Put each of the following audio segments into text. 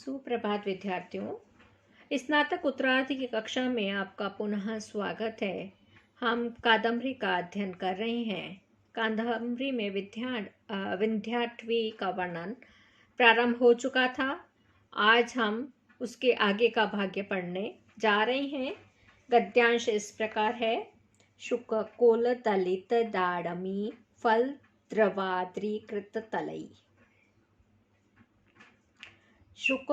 सुप्रभात विद्यार्थियों। स्नातक उत्तरार्ध की कक्षा में आपका पुनः स्वागत है। हम कादम्बरी का अध्ययन कर रहे हैं। कादम्बरी में विंध्याटवी का वर्णन प्रारंभ हो चुका था। आज हम उसके आगे का भाग्य पढ़ने जा रहे हैं। गद्यांश इस प्रकार है। शुक कोल दलित दाड़मी फल द्रवाद्रीकृत तलई। शुक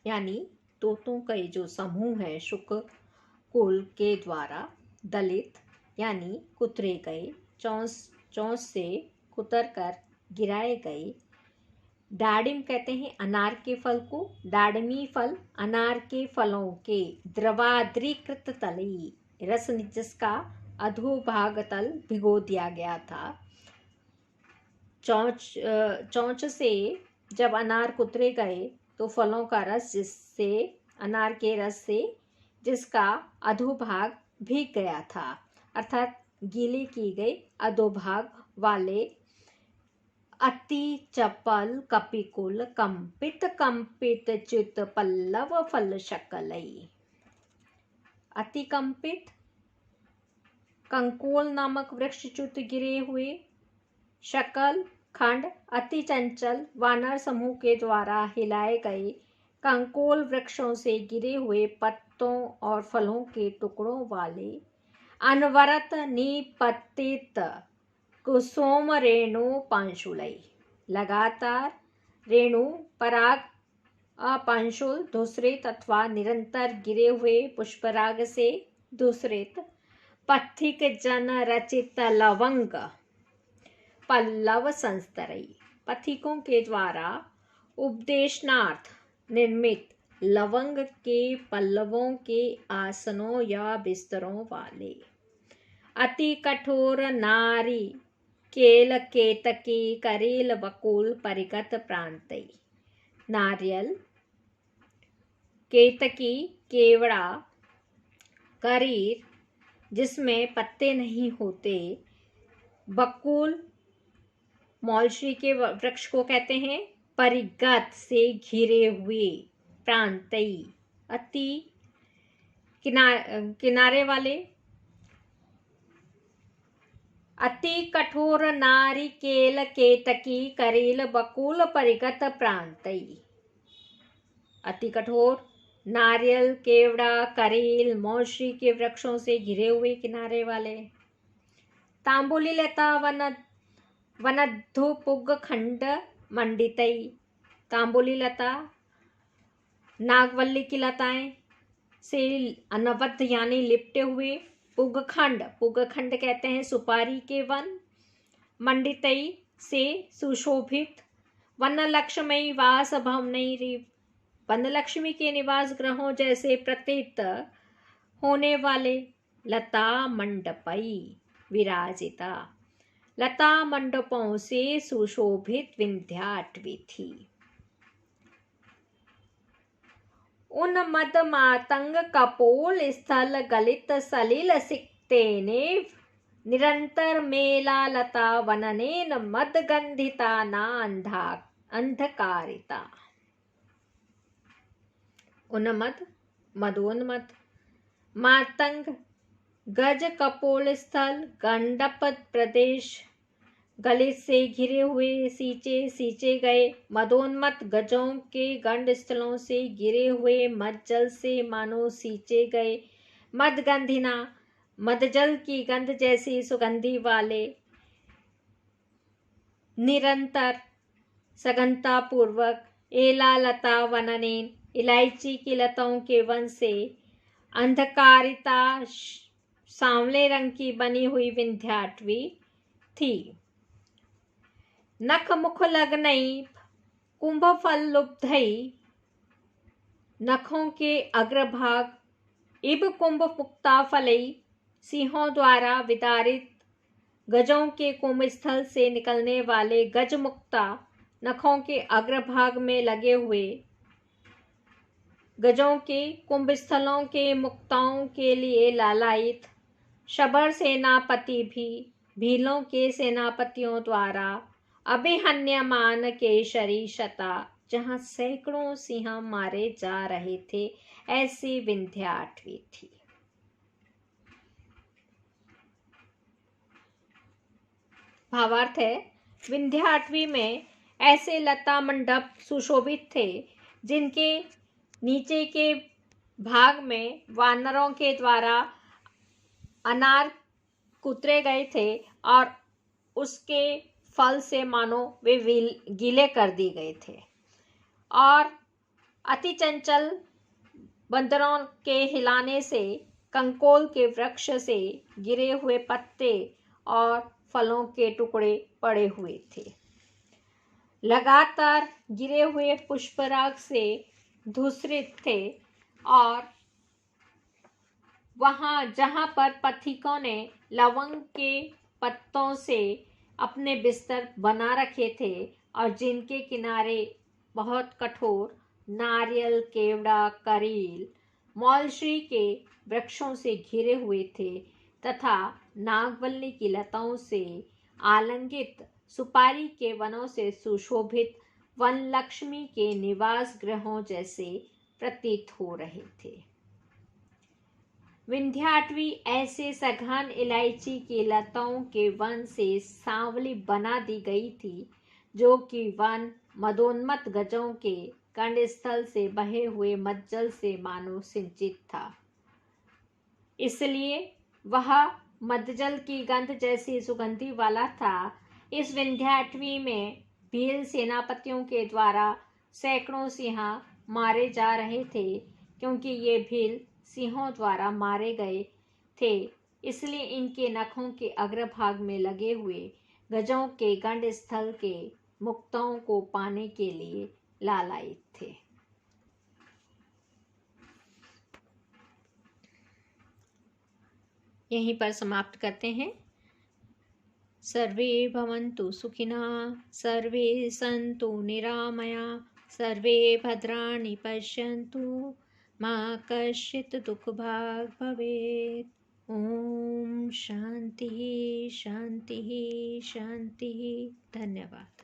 यानी तोतों का जो समूह है, शुक कुल के द्वारा, दलित यानी कुतरे गए, चौंस से कुतर कर गिराए गए। दाड़िम कहते हैं अनार के फल को, दाड़मी फल अनार के फलों के द्रवाद्रीकृत तलई, रस जिसका अधोभाग तल भिगो दिया गया था। चौंच से जब अनार कुतरे गए तो फलों का रस जिससे अनार के रस से जिसका अधोभाग भीग गया था, अर्थात गीले की गई अधोभाग वाले अति चपल कपिकुल कंपित चित पल्लव फल शकलई। अति कंपित कंकोल नामक वृक्ष च्युत गिरे हुए, शकल खंड अति चंचल वानर समूह के द्वारा हिलाए गए कंकोल वृक्षों से गिरे हुए पत्तों और फलों के टुकड़ों वाले, अनवरत निपतित कुसुम रेणु पांशुलई, लगातार रेणु पराग पांशुल धूसरित अथवा निरंतर गिरे हुए पुष्पराग से धूसरित, पथिक जन रचित लवंग पल्लव संस्तरई, पथिकों के द्वारा उपदेशनार्थ निर्मित लवंग के पल्लवों के आसनों या बिस्तरों वाले, अति कठोर नारी केल केतकी करेल बकुल परिगत प्रांतई। नारियल, केतकी केवड़ा, करीर जिसमें पत्ते नहीं होते, बकुल मौलश्री के वृक्ष को कहते हैं, परिगत से घिरे हुए, प्रांतई अति किनारे वाले, अति कठोर नारिकेल केतकी करेल बकुल परिगत प्रांतई, अति कठोर नारियल केवड़ा करेल मौलश्री के वृक्षों से घिरे हुए किनारे वाले। तांबुली लता वनद्धुपुग खंड मंडितई, तांबुली लता नागवल्ली की लताएं से अनवद्ध यानी लिपटे हुए, पुगखंड कहते हैं सुपारी के वन, मंडितई से सुशोभित, वनलक्ष्मी वास भवनई रीव, वनलक्ष्मी के निवास ग्रहों जैसे प्रतीत होने वाले, लता मंडपई विराजिता, लता मंडपों से सुशोभित विंध्याटवी थी। उन मद मातंग कपोल स्थल गलित सलिल सिक्ते ने, निरंतर मेला लता वननेन मद गंधिता ना अंधकारिता। उन्मद मदोन्मद, मातंग गज कपोल स्थल गंडप प्रदेश, गलित से घिरे हुए सींचे गए, मदोन्मत गजों के गंड स्थलों से गिरे हुए मद जल से मानो सींचे गए, मदगंधिना मदजल की गंध जैसी सुगंधि वाले, निरंतर सघनता पूर्वक, एला लता वननेन इलायची की लताओं के वन से, अंधकारिता सांवले रंग की बनी हुई विंध्याटवी थी। नख मुख लगनई कुंभ फल लुब्धई, नखों के अग्रभाग, इब कुंभ पुक्ता फलई, सिंहों द्वारा विदारित गजों के कुंभ स्थल से निकलने वाले गज मुक्ता, नखों के अग्रभाग में लगे हुए गजों के कुंभ स्थलों के मुक्ताओं के लिए लालायित, शबर सेनापति भी भीलों के सेनापतियों द्वारा अभिहन्यमान केशरी शता जहां सैकड़ों सिंह मारे जा रहे थे, ऐसी विंध्याटवी थी। भावार्थ है, विंध्याटवी में ऐसे लता मंडप सुशोभित थे जिनके नीचे के भाग में वानरों के द्वारा अनार कुतरे गए थे और उसके फल से मानो वे गीले कर दिए गए थे, और अति चंचल बंदरों के हिलाने से कंकोल के वृक्ष से गिरे हुए पत्ते और फलों के टुकड़े पड़े हुए थे। लगातार गिरे हुए पुष्पराग से धूसरित थे, और वहां जहां पर पथिकों ने लवंग के पत्तों से अपने बिस्तर बना रखे थे और जिनके किनारे बहुत कठोर नारियल, केवड़ा, करील, मौलश्री के वृक्षों से घिरे हुए थे तथा नागवल्ली की लताओं से आलंगित सुपारी के वनों से सुशोभित वन लक्ष्मी के निवास गृहों जैसे प्रतीत हो रहे थे। विंध्याटवी ऐसे सघन इलायची की लताओं के वन से सांवली बना दी गई थी, जो कि वन मदोन्मत्त गजों के कंडस्थल से बहे हुए मज्जल से मानो सिंचित था। इसलिए वह मज्जल की गंध जैसी सुगंधी वाला था। इस विंध्याटवी में भील सेनापतियों के द्वारा सैकड़ों सिंह मारे जा रहे थे, क्योंकि ये भील सिंहों द्वारा मारे गए थे, इसलिए इनके नखों के अग्रभाग में लगे हुए गजों के गंड स्थल के मुक्तों को पाने के लिए लालायित थे। यहीं पर समाप्त करते हैं। सर्वे भवन्तु सुखिनः, सर्वे सन्तु निरामया, सर्वे भद्राणि पश्यन्तु, मा कश्चित् दुःखभाग् भवेत्। ओम शांति शांति शांति। धन्यवाद।